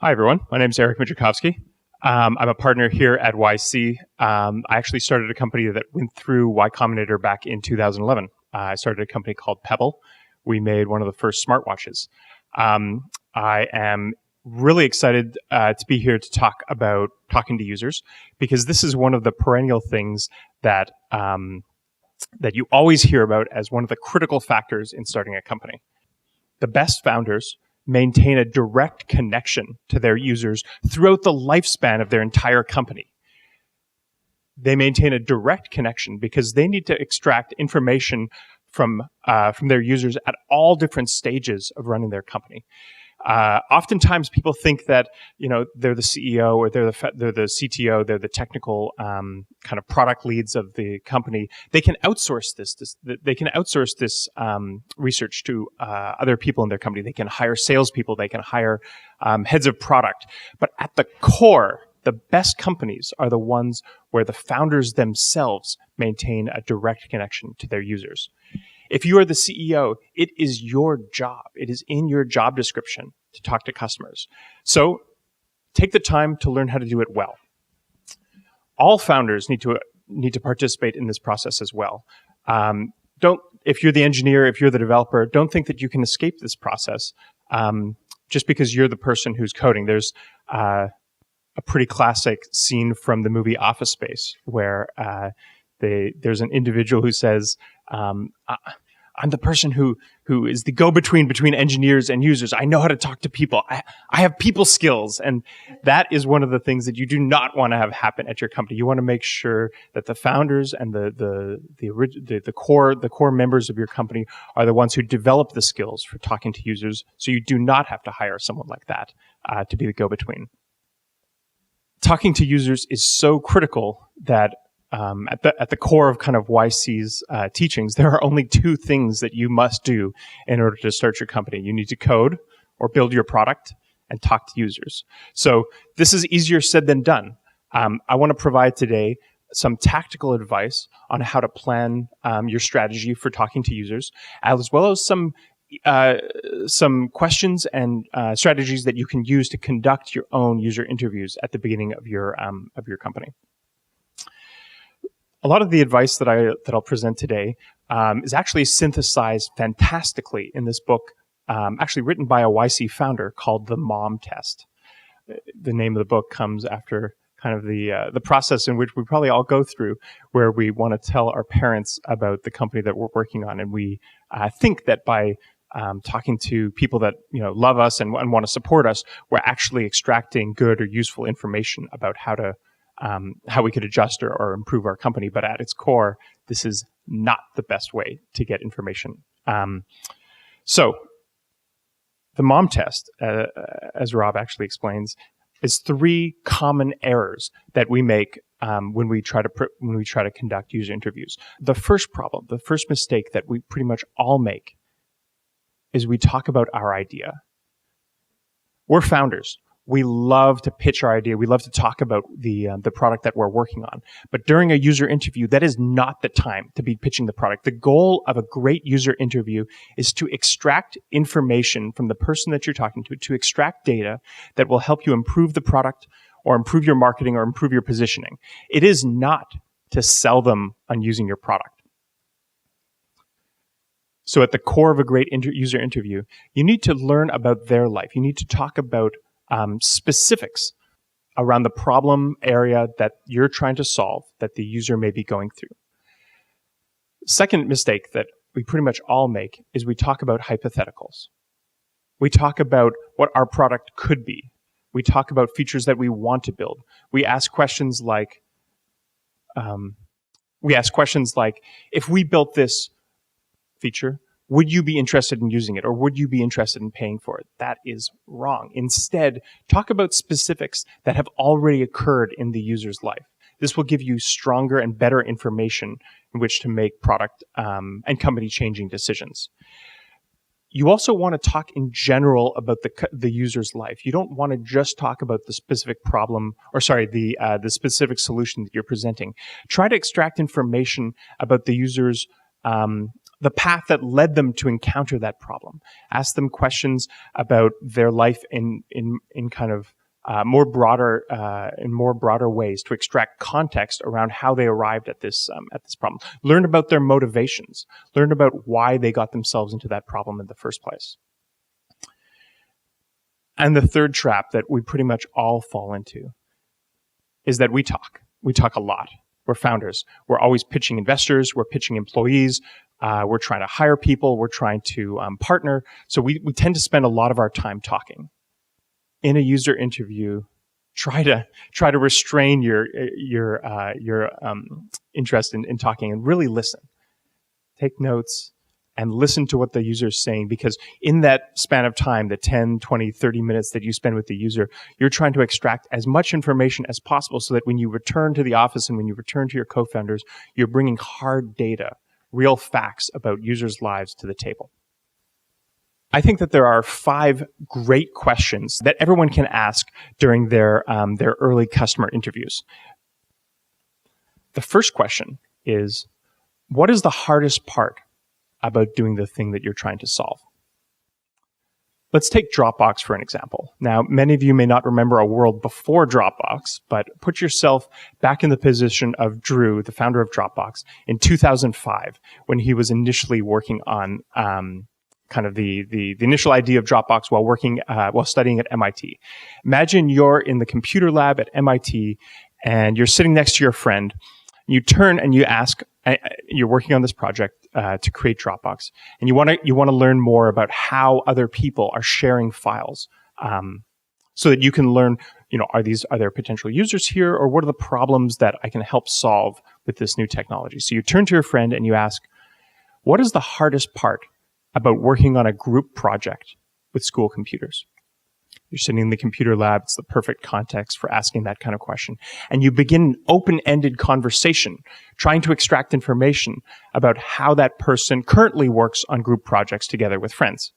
Hi, everyone. My name is Eric Migikovский. I'm a partner here at YC. I actually started a company that went through Y Combinator back in 2011. I started a company called Pebble. We made one of the first smartwatches. I am really excited to be here to talk about talking to users, because this is one of the perennial things that that you always hear about as one of the critical factors in starting a company. The best founders maintain a direct connection to their users throughout the lifespan of their entire company. They maintain a direct connection because they need to extract information from their users at all different stages of running their company. Oftentimes, people think that they're the CEO or they're the CTO, they're the technical kind of product leads of the company. They can outsource this. They can outsource this research to other people in their company. They can hire salespeople. They can hire heads of product. But at the core, the best companies are the ones where the founders themselves maintain a direct connection to their users. If you are the CEO, it is your job. It is in your job description to talk to customers. So take the time to learn how to do it well. All founders need to participate in this process as well. If you're the engineer, if you're the developer, don't think that you can escape this process just because you're the person who's coding. There's a pretty classic scene from the movie Office Space where there's an individual who says, I'm the person who is the go-between between engineers and users. I know how to talk to people. I have people skills. And that is one of the things that you do not want to have happen at your company. You want to make sure that the founders and the core members of your company are the ones who develop the skills for talking to users, so you do not have to hire someone like that to be the go-between. Talking to users is so critical that at the core of kind of YC's teachings, there are only two things that you must do in order to start your company. You need to code or build your product and talk to users. So this is easier said than done. I want to provide today some tactical advice on how to plan your strategy for talking to users, as well as some questions and strategies that you can use to conduct your own user interviews at the beginning of your company. A lot of the advice that I'll present today is actually synthesized fantastically in this book, actually written by a YC founder called The Mom Test. The name of the book comes after kind of the process in which we probably all go through, where we want to tell our parents about the company that we're working on, and we think that by talking to people that love us and want to support us, we're actually extracting good or useful information about how we could adjust or improve our company. But at its core, this is not the best way to get information. So the Mom Test, as Rob actually explains, is three common errors that we make when we try to conduct user interviews. The first mistake that we pretty much all make is we talk about our idea. We're founders. We love to pitch our idea. We love to talk about the product that we're working on. But during a user interview, that is not the time to be pitching the product. The goal of a great user interview is to extract information from the person that you're talking to extract data that will help you improve the product or improve your marketing or improve your positioning. It is not to sell them on using your product. So at the core of a great user interview, you need to learn about their life. You need to talk about specifics around the problem area that you're trying to solve that the user may be going through. Second mistake that we pretty much all make is we talk about hypotheticals. We talk about what our product could be. We talk about features that we want to build. We ask questions like, if we built this feature, would you be interested in using it, or would you be interested in paying for it? That is wrong. Instead, talk about specifics that have already occurred in the user's life. This will give you stronger and better information in which to make product and company changing decisions. You also want to talk in general about the user's life. You don't want to just talk about the specific problem, the specific solution that you're presenting. Try to extract information about the user's the path that led them to encounter that problem. Ask them questions about their life in kind of more broader ways to extract context around how they arrived at this problem. Learn about their motivations. Learn about why they got themselves into that problem in the first place. And the third trap that we pretty much all fall into is that we talk. We talk a lot. We're founders. We're always pitching investors. We're pitching employees. We're trying to hire people. We're trying to partner. So we tend to spend a lot of our time talking. In a user interview, try to restrain your interest in talking and really listen. Take notes and listen to what the user is saying, because in that span of time, the 10, 20, 30 minutes that you spend with the user, you're trying to extract as much information as possible so that when you return to the office and when you return to your co-founders, you're bringing hard data, real facts about users' lives to the table. I think that there are 5 great questions that everyone can ask during their early customer interviews. The first question is, what is the hardest part about doing the thing that you're trying to solve? Let's take Dropbox for an example. Now, many of you may not remember a world before Dropbox, but put yourself back in the position of Drew, the founder of Dropbox, in 2005, when he was initially working on kind of the initial idea of Dropbox while studying at MIT. Imagine you're in the computer lab at MIT and you're sitting next to your friend. You turn and you ask, you're working on this project to create Dropbox, and you want to learn more about how other people are sharing files, so that you can learn, are there potential users here, or what are the problems that I can help solve with this new technology? So you turn to your friend and you ask, what is the hardest part about working on a group project with school computers? You're sitting in the computer lab. It's the perfect context for asking that kind of question. And you begin an open-ended conversation, trying to extract information about how that person currently works on group projects together with friends.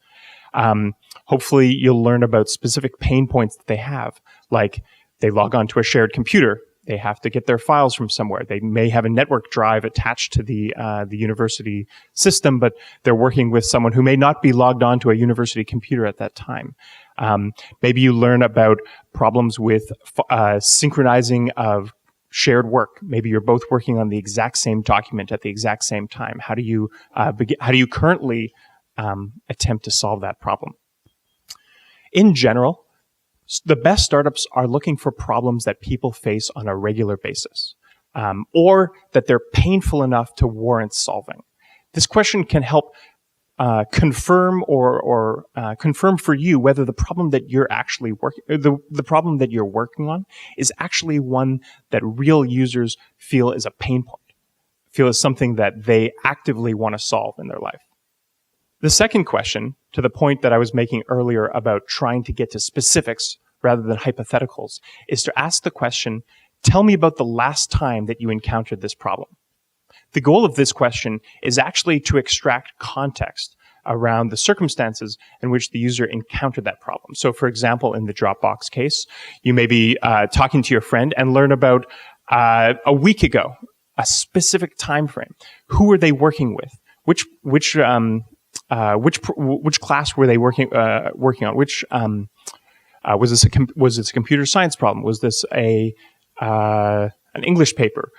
Hopefully, you'll learn about specific pain points that they have, like they log on to a shared computer. They have to get their files from somewhere. They may have a network drive attached to the university system, but they're working with someone who may not be logged on to a university computer at that time. Maybe you learn about problems with synchronizing of shared work. Maybe you're both working on the exact same document at the exact same time. How do you currently attempt to solve that problem? In general, the best startups are looking for problems that people face on a regular basis, or that they're painful enough to warrant solving. This question can help confirm or confirm for you whether the problem that you're actually the problem that you're working on is actually one that real users feel is a pain point, feel is something that they actively want to solve in their life. The second question, to the point that I was making earlier about trying to get to specifics rather than hypotheticals, is to ask the question, tell me about the last time that you encountered this problem. The goal of this question is actually to extract context around the circumstances in which the user encountered that problem. So, for example, in the Dropbox case, you may be talking to your friend and learn about a week ago, a specific time frame. Who were they working with? Which class were they working on? Which was this a computer science problem? Was this an English paper?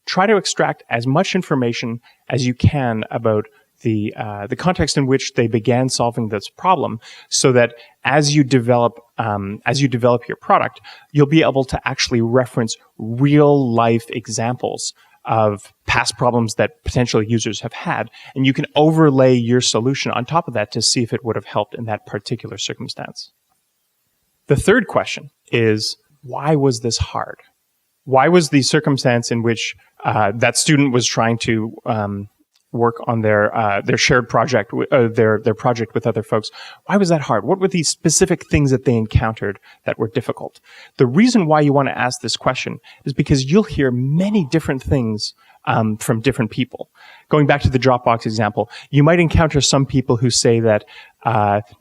Try to extract as much information as you can about the context in which they began solving this problem, so that as you develop your product, you'll be able to actually reference real life examples of past problems that potential users have had, and you can overlay your solution on top of that to see if it would have helped in that particular circumstance. The third question is, why was this hard? Why was the circumstance in which that student was trying to work on their shared project, their project with other folks? Why was that hard? What were the specific things that they encountered that were difficult? The reason why you want to ask this question is because you'll hear many different things from different people. Going back to the Dropbox example, you might encounter some people who say that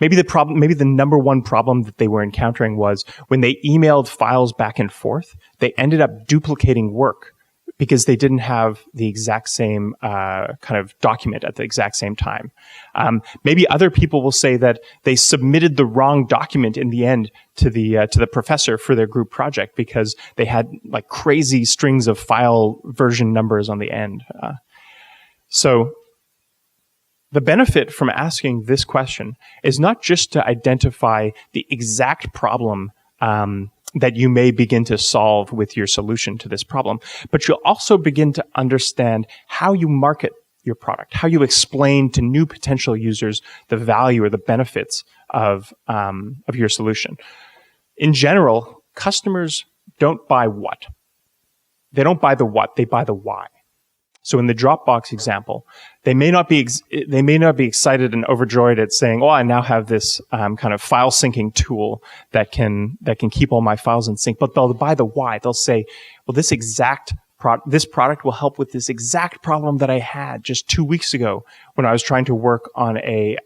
maybe the number one problem that they were encountering was when they emailed files back and forth, they ended up duplicating work because they didn't have the exact same kind of document at the exact same time. Maybe other people will say that they submitted the wrong document in the end to the professor for their group project because they had like crazy strings of file version numbers on the end. So the benefit from asking this question is not just to identify the exact problem that you may begin to solve with your solution to this problem, but you'll also begin to understand how you market your product, how you explain to new potential users the value or the benefits of your solution. In general, customers don't buy what. They don't buy the what, they buy the why. So in the Dropbox example, they may not be excited and overjoyed at saying, "Oh, I now have this kind of file syncing tool that can keep all my files in sync." But they'll buy the why. They'll say, "Well, this product will help with this exact problem that I had just 2 weeks ago when I was trying to work on a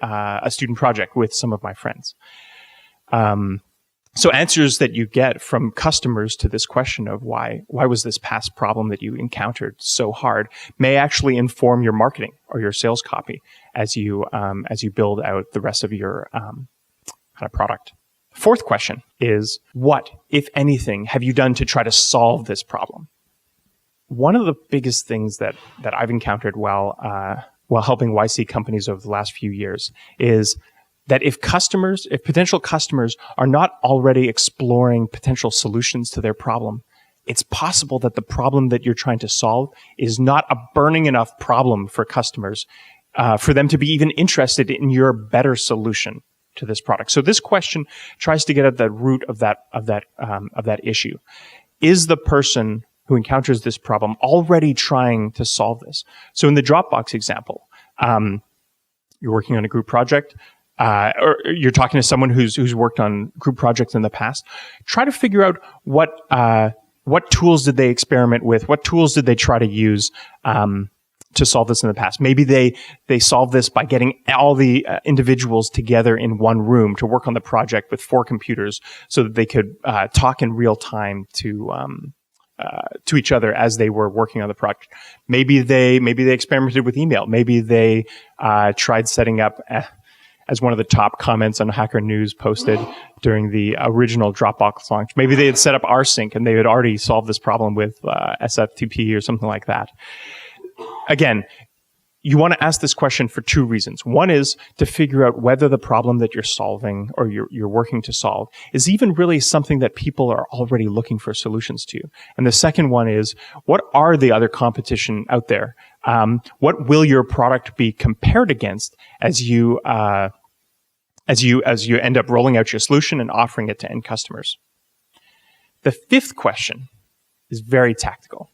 student project with some of my friends." So answers that you get from customers to this question of why was this past problem that you encountered so hard may actually inform your marketing or your sales copy as you build out the rest of your kind of product. Fourth question is, what, if anything, have you done to try to solve this problem? One of the biggest things that I've encountered while helping YC companies over the last few years is that if potential customers are not already exploring potential solutions to their problem, it's possible that the problem that you're trying to solve is not a burning enough problem for customers for them to be even interested in your better solution to this product. So this question tries to get at the root of that issue. Is the person who encounters this problem already trying to solve this? So in the Dropbox example, you're working on a group project, or you're talking to someone who's worked on group projects in the past. Try to figure out what tools did they experiment with, what tools did they try to use to solve this in the past. Maybe they solved this by getting all the individuals together in one room to work on the project with 4 computers so that they could talk in real time to each other as they were working on the project. Maybe they experimented with email. Maybe they tried setting up, as one of the top comments on Hacker News posted during the original Dropbox launch, maybe they had set up rsync and they had already solved this problem with SFTP or something like that. Again, you want to ask this question for 2 reasons. One is to figure out whether the problem that you're solving or you're working to solve is even really something that people are already looking for solutions to. And the second one is, what are the other competition out there? What will your product be compared against as you end up rolling out your solution and offering it to end customers? The 5th question is very tactical.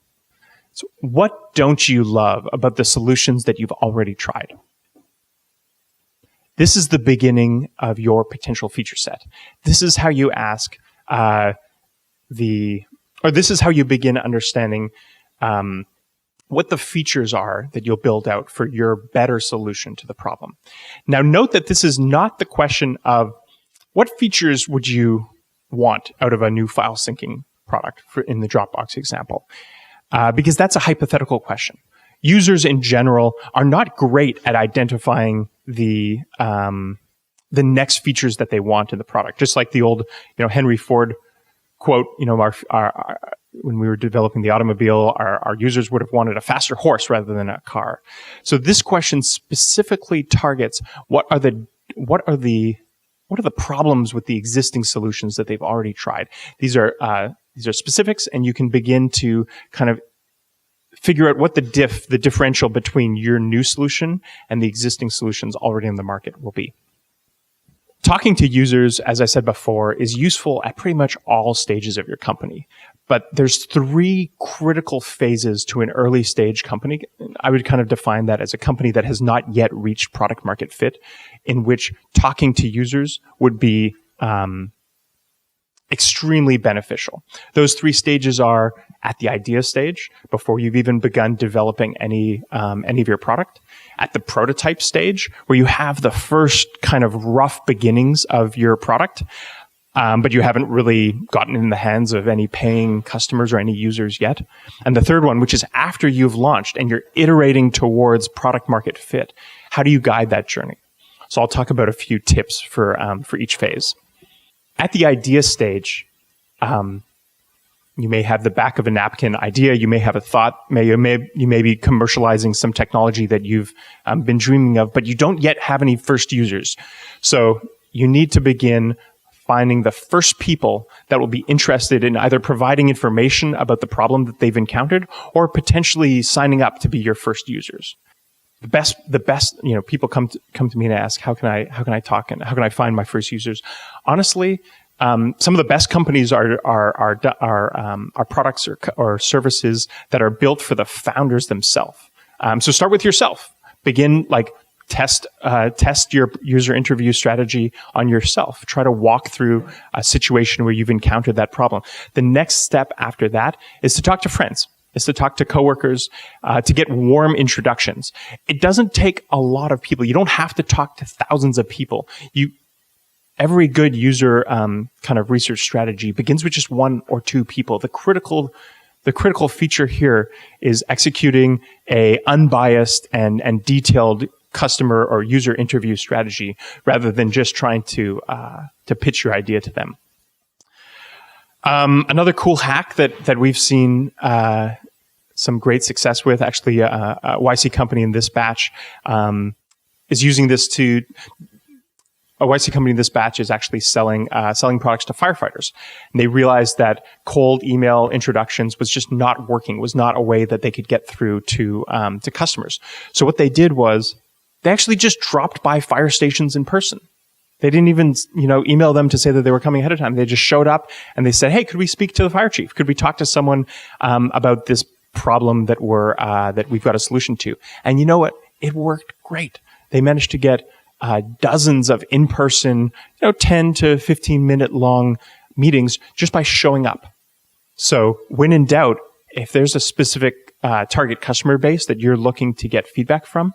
So what don't you love about the solutions that you've already tried? This is the beginning of your potential feature set. This is how you ask this is how you begin understanding what the features are that you'll build out for your better solution to the problem. Now, note that this is not the question of what features would you want out of a new file syncing product in the Dropbox example, because that's a hypothetical question. Users in general are not great at identifying the next features that they want in the product. Just like the old, Henry Ford quote, when we were developing the automobile, our users would have wanted a faster horse rather than a car. So this question specifically targets what are the problems with the existing solutions that they've already tried. These are specifics, and you can begin to kind of figure out what the differential between your new solution and the existing solutions already in the market will be. Talking to users, as I said before, is useful at pretty much all stages of your company. But there's 3 critical phases to an early stage company. I would kind of define that as a company that has not yet reached product market fit, in which talking to users would be extremely beneficial. Those 3 stages are at the idea stage, before you've even begun developing any of your product; at the prototype stage, where you have the first kind of rough beginnings of your product; but you haven't really gotten in the hands of any paying customers or any users yet. And the third one, which is after you've launched and you're iterating towards product market fit, how do you guide that journey? So I'll talk about a few tips for each phase. At the idea stage, you may have the back of a napkin idea. You may have a thought. You may be commercializing some technology that you've been dreaming of, but you don't yet have any first users. So you need to begin finding the first people that will be interested in either providing information about the problem that they've encountered or potentially signing up to be your first users. The best, people come to me and ask, how can I talk and how can I find my first users? Honestly, some of the best companies are products or services that are built for the founders themselves. So start with yourself. Begin test your user interview strategy on yourself. Try to walk through a situation where you've encountered that problem. The next step after that is to talk to friends. Is to talk to coworkers, to get warm introductions. It doesn't take a lot of people. You don't have to talk to thousands of people. Every good user kind of research strategy begins with just one or two people. The critical feature here is executing a unbiased and detailed customer or user interview strategy rather than just trying to pitch your idea to them. Another cool hack that we've seen some great success with, actually, a YC company in this batch is using this to. A YC company in this batch is actually selling products to firefighters, and they realized that cold email introductions was just not working. Was not a way that they could get through to customers. So what they did was they actually just dropped by fire stations in person. They didn't even, email them to say that they were coming ahead of time. They just showed up and they said, "Hey, could we speak to the fire chief? Could we talk to someone about this problem that we've got a solution to?" And you know what? It worked great. They managed to get dozens of in-person, 10 to 15 minute long meetings just by showing up. So when in doubt, if there's a specific target customer base that you're looking to get feedback from,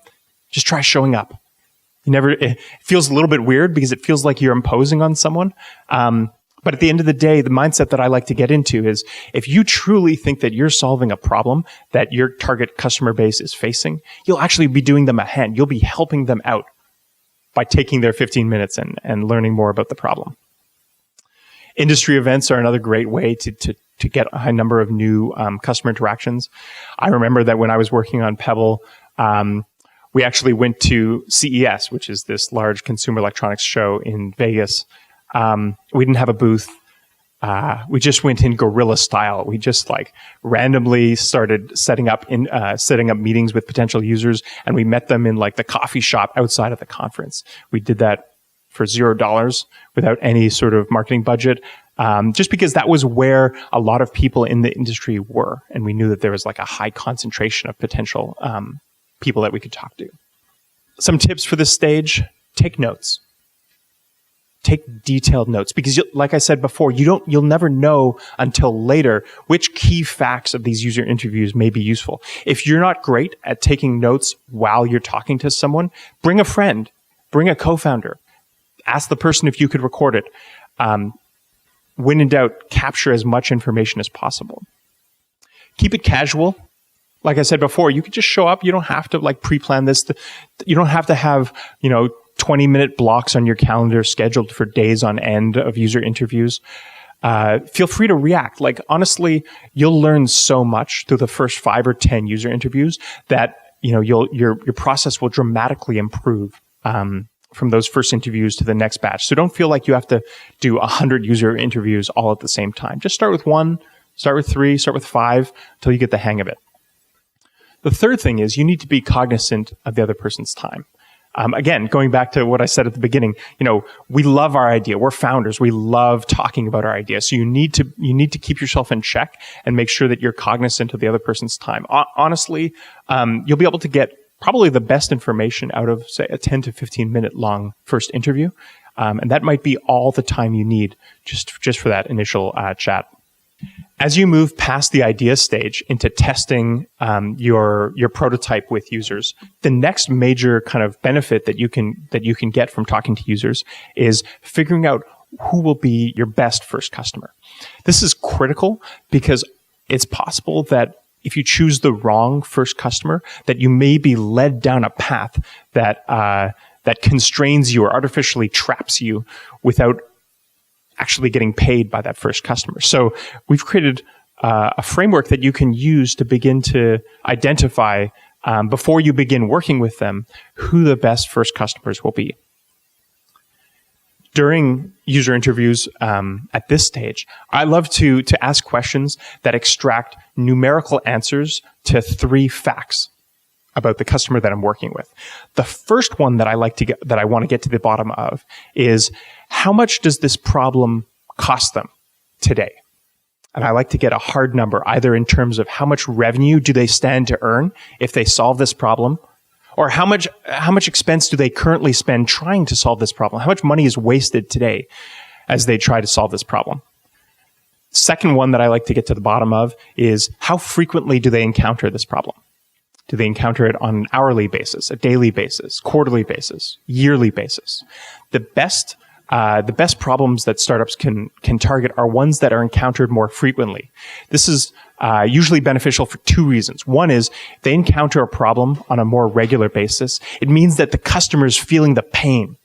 just try showing up. It feels a little bit weird because it feels like you're imposing on someone. But at the end of the day, the mindset that I like to get into is if you truly think that you're solving a problem that your target customer base is facing, you'll actually be doing them a hand. You'll be helping them out by taking their 15 minutes and learning more about the problem. Industry events are another great way to get a high number of new customer interactions. I remember that when I was working on Pebble, we actually went to CES, which is this large consumer electronics show in Vegas. We didn't have a booth. We just went in guerrilla style. We just randomly started setting up meetings with potential users, and we met them in the coffee shop outside of the conference. We did that for $0 without any sort of marketing budget, just because that was where a lot of people in the industry were, and we knew that there was a high concentration of potential people that we could talk to. Some tips for this stage: take notes. Take detailed notes, because like I said before, you'll never know until later which key facts of these user interviews may be useful. If you're not great at taking notes while you're talking to someone, bring a friend, bring a co-founder, ask the person if you could record it. When in doubt, capture as much information as possible. Keep it casual. Like I said before, you could just show up. You don't have to pre-plan this. You don't have to have 20-minute blocks on your calendar scheduled for days on end of user interviews. Feel free to react. Honestly, you'll learn so much through the first 5 or 10 user interviews that your process will dramatically improve from those first interviews to the next batch. So don't feel like you have to do 100 user interviews all at the same time. Just start with 1, start with 3, start with 5 until you get the hang of it. The third thing is you need to be cognizant of the other person's time. Again, going back to what I said at the beginning, we love our idea. We're founders. We love talking about our idea. So you need to keep yourself in check and make sure that you're cognizant of the other person's time. Honestly, you'll be able to get probably the best information out of, say, a 10 to 15 minute long first interview. And that might be all the time you need just for that initial chat. As you move past the idea stage into testing your prototype with users, the next major kind of benefit that you can get from talking to users is figuring out who will be your best first customer. This is critical because it's possible that if you choose the wrong first customer, that you may be led down a path that constrains you or artificially traps you without actually getting paid by that first customer. So we've created a framework that you can use to begin to identify, before you begin working with them, who the best first customers will be. During user interviews at this stage, I love to ask questions that extract numerical answers to 3 facts about the customer that I'm working with. The first one that I want to get to the bottom of is, how much does this problem cost them today? And I like to get a hard number, either in terms of how much revenue do they stand to earn if they solve this problem, or how much expense do they currently spend trying to solve this problem? How much money is wasted today as they try to solve this problem? Second one that I like to get to the bottom of is, how frequently do they encounter this problem? Do they encounter it on an hourly basis, a daily basis, quarterly basis, yearly basis? The best problems that startups can target are ones that are encountered more frequently. This is usually beneficial for 2 reasons. One is, if they encounter a problem on a more regular basis, it means that the customer is feeling the pain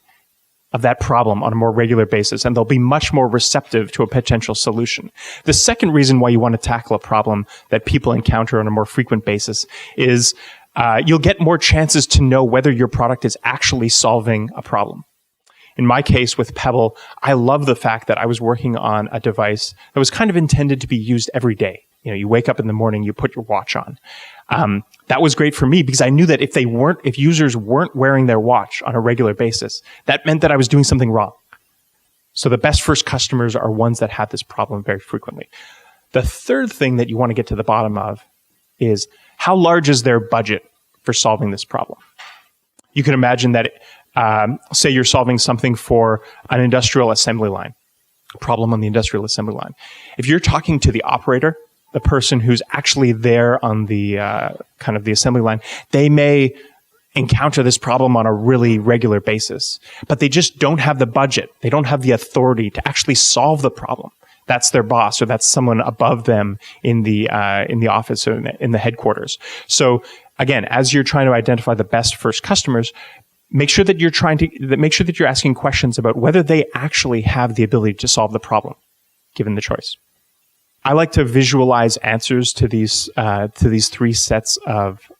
of that problem on a more regular basis, and they'll be much more receptive to a potential solution. The second reason why you want to tackle a problem that people encounter on a more frequent basis is you'll get more chances to know whether your product is actually solving a problem. In my case with Pebble, I love the fact that I was working on a device that was kind of intended to be used every day. You wake up in the morning, you put your watch on. That was great for me because I knew that if users weren't wearing their watch on a regular basis, that meant that I was doing something wrong. So the best first customers are ones that have this problem very frequently. The third thing that you want to get to the bottom of is, how large is their budget for solving this problem? You can imagine that, say you're solving something for an industrial assembly line, a problem on the industrial assembly line. If you're talking to the operator, the person who's actually there on the kind of the assembly line, they may encounter this problem on a really regular basis, but they just don't have the budget. They don't have the authority to actually solve the problem. That's their boss, or that's someone above them in the office or in the headquarters. So again, as you're trying to identify the best first customers, make sure that you're asking questions about whether they actually have the ability to solve the problem, given the choice. I like to visualize answers to these 3 sets of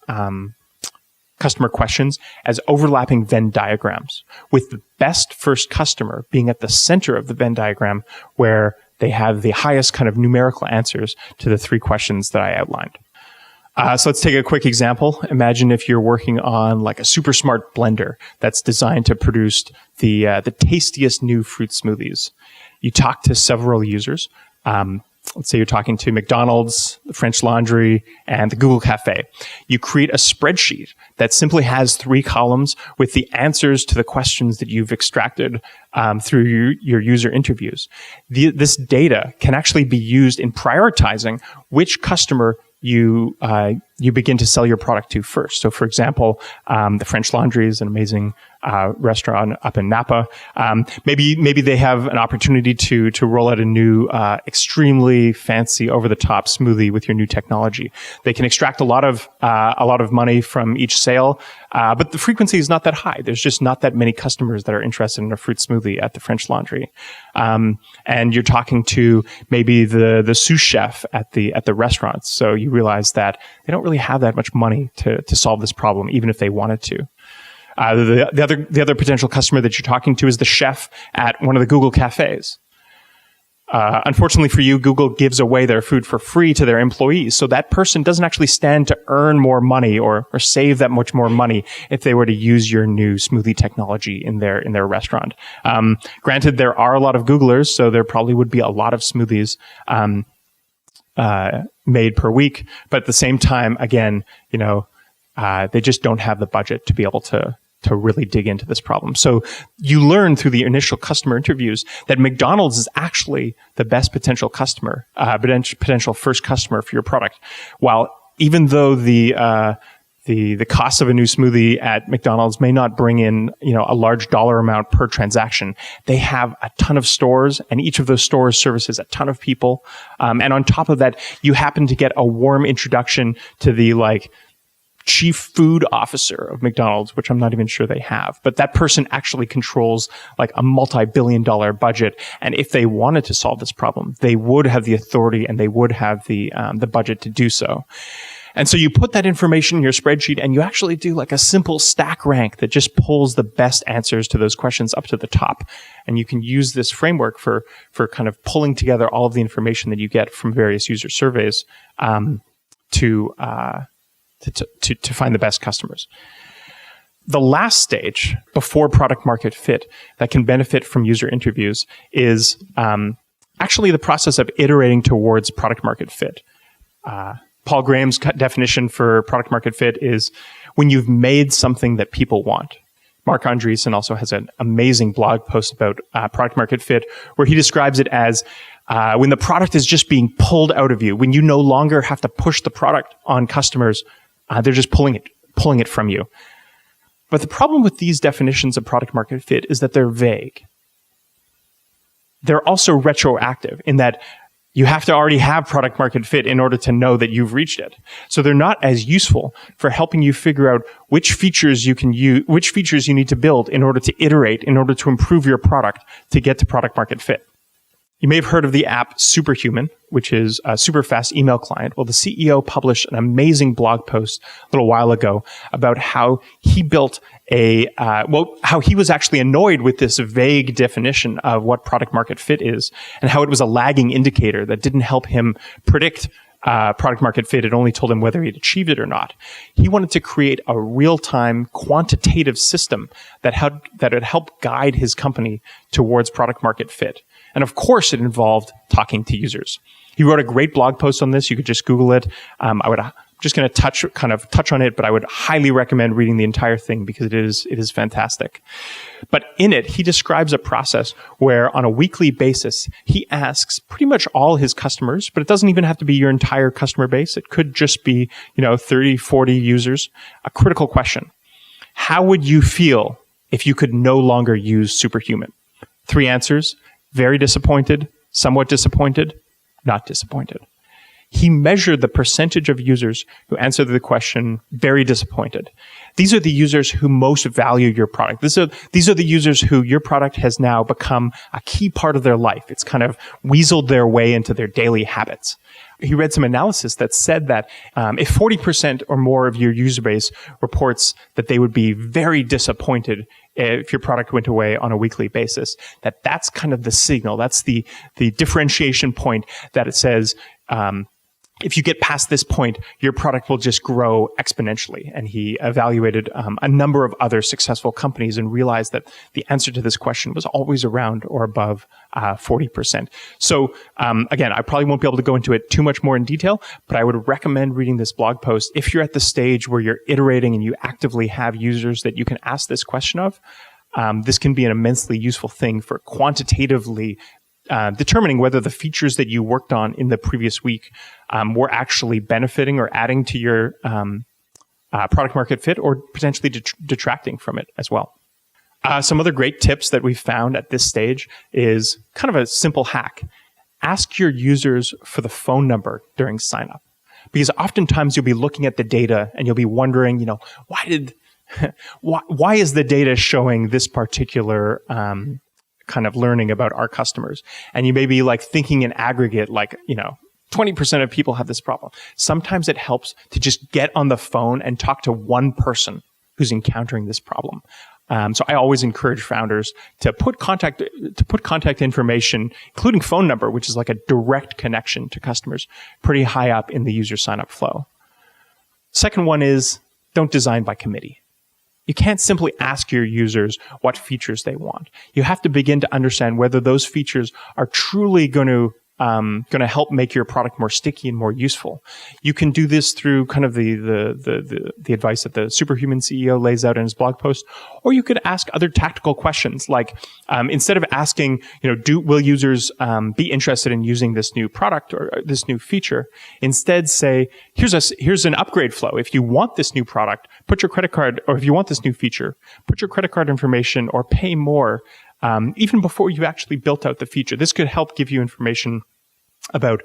customer questions as overlapping Venn diagrams, with the best first customer being at the center of the Venn diagram, where they have the highest kind of numerical answers to the 3 questions that I outlined. So let's take a quick example. Imagine if you're working on like a super smart blender that's designed to produce the tastiest new fruit smoothies. You talk to several users. Let's say you're talking to McDonald's, the French Laundry, and the Google Cafe. You create a spreadsheet that simply has 3 columns with the answers to the questions that you've extracted through your user interviews. This data can actually be used in prioritizing which customer you begin to sell your product to first. So, for example, the French Laundry is an amazing restaurant up in Napa. Maybe they have an opportunity to roll out a new, extremely fancy, over-the-top smoothie with your new technology. They can extract a lot of money from each sale, but the frequency is not that high. There's just not that many customers that are interested in a fruit smoothie at the French Laundry. And you're talking to maybe the sous chef at the restaurants. So you realize that they don't really have that much money to solve this problem, even if they wanted to. The other potential customer that you're talking to is the chef at one of the Google cafes. Unfortunately for you, Google gives away their food for free to their employees, so that person doesn't actually stand to earn more money or save that much more money if they were to use your new smoothie technology in their restaurant. Granted, there are a lot of Googlers, so there probably would be a lot of smoothies made per week, but at the same time, again, they just don't have the budget to be able to really dig into this problem. So you learn through the initial customer interviews that McDonald's is actually the best potential customer, potential first customer for your product. While even though the the cost of a new smoothie at McDonald's may not bring in, a large dollar amount per transaction. They have a ton of stores, and each of those stores services a ton of people. And on top of that, you happen to get a warm introduction to the chief food officer of McDonald's, which I'm not even sure they have. But that person actually controls a multi-billion-dollar budget. And if they wanted to solve this problem, they would have the authority and they would have the budget to do so. And so you put that information in your spreadsheet and you actually do a simple stack rank that just pulls the best answers to those questions up to the top. And you can use this framework for kind of pulling together all of the information that you get from various user surveys to find the best customers. The last stage before product market fit that can benefit from user interviews is actually the process of iterating towards product market fit. Paul Graham's definition for product market fit is when you've made something that people want. Mark Andreessen also has an amazing blog post about product market fit where he describes it as when the product is just being pulled out of you, when you no longer have to push the product on customers, they're just pulling it from you. But the problem with these definitions of product market fit is that they're vague. They're also retroactive in that you have to already have product market fit in order to know that you've reached it. So they're not as useful for helping you figure out which features you can use, which features you need to build in order to iterate, in order to improve your product to get to product market fit. You may have heard of the app Superhuman, which is a super fast email client. Well, the CEO published an amazing blog post a little while ago about how he built how he was actually annoyed with this vague definition of what product market fit is and how it was a lagging indicator that didn't help him predict product market fit. It only told him whether he'd achieved it or not. He wanted to create a real-time quantitative system that would help guide his company towards product market fit. And of course, it involved talking to users. He wrote a great blog post on this. You could just Google it. I'm just going to touch on it, but I would highly recommend reading the entire thing because it is fantastic. But in it, he describes a process where on a weekly basis, he asks pretty much all his customers, but it doesn't even have to be your entire customer base. It could just be, 30, 40 users, a critical question. How would you feel if you could no longer use Superhuman? 3 answers: very disappointed, somewhat disappointed, not disappointed. He measured the percentage of users who answered the question, very disappointed. These are the users who most value your product. These are the users who your product has now become a key part of their life. It's kind of weaseled their way into their daily habits. He read some analysis that said that if 40% or more of your user base reports that they would be very disappointed if your product went away on a weekly basis, that's kind of the signal. That's the differentiation point that it says, if you get past this point, your product will just grow exponentially. And he evaluated a number of other successful companies and realized that the answer to this question was always around or above 40%. So again, I probably won't be able to go into it too much more in detail, but I would recommend reading this blog post if you're at the stage where you're iterating and you actively have users that you can ask this question of. This can be an immensely useful thing for quantitatively determining whether the features that you worked on in the previous week were actually benefiting or adding to your product market fit or potentially detracting from it as well. Some other great tips that we've found at this stage is kind of a simple hack. Ask your users for the phone number during sign up. Because oftentimes you'll be looking at the data and you'll be wondering, why is the data showing this particular kind of learning about our customers? And you may be thinking in aggregate, 20% of people have this problem. Sometimes it helps to just get on the phone and talk to one person who's encountering this problem. So I always encourage founders to put contact information, including phone number, which is like a direct connection to customers, pretty high up in the user sign-up flow. Second one is don't design by committee. You can't simply ask your users what features they want. You have to begin to understand whether those features are truly going to going to help make your product more sticky and more useful. You can do this through kind of the advice that the Superhuman CEO lays out in his blog post, or you could ask other tactical questions like instead of asking, will users be interested in using this new product or this new feature, instead say, here's an upgrade flow. If you want this new product, put your credit card, or if you want this new feature, put your credit card information or pay more. Even before you actually built out the feature. This could help give you information about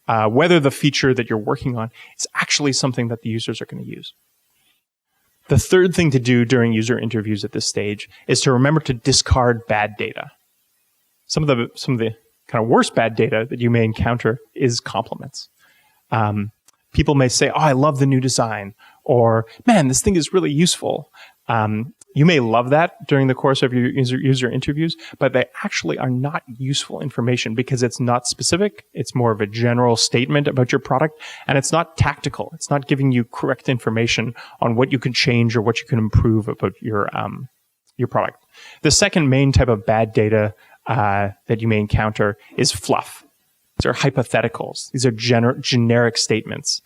whether the feature that you're working on is actually something that the users are going to use. The third thing to do during user interviews at this stage is to remember to discard bad data. Some of the kind of worst bad data that you may encounter is compliments. People may say, "Oh, I love the new design," or "Man, this thing is really useful." You may love that during the course of your user interviews, but they actually are not useful information because it's not specific. It's more of a general statement about your product, and it's not tactical. It's not giving you correct information on what you can change or what you can improve about your product. The second main type of bad data that you may encounter is fluff. These are hypotheticals. These are generic statements.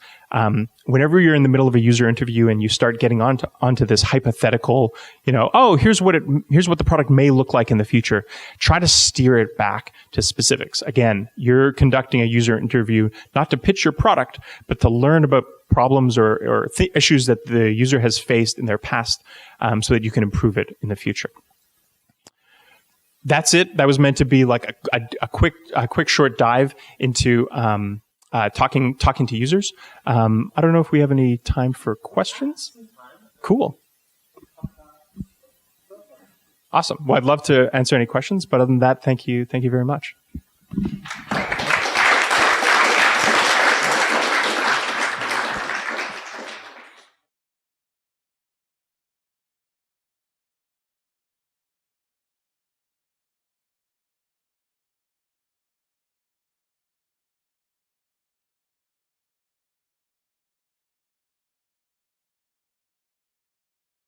Whenever you're in the middle of a user interview and you start getting onto this hypothetical, here's what the product may look like in the future, try to steer it back to specifics. Again, you're conducting a user interview not to pitch your product, but to learn about problems or issues that the user has faced in their past, so that you can improve it in the future. That's it. That was meant to be like a quick short dive into talking to users. I don't know if we have any time for questions. Cool. Awesome. Well, I'd love to answer any questions, but other than that, thank you very much.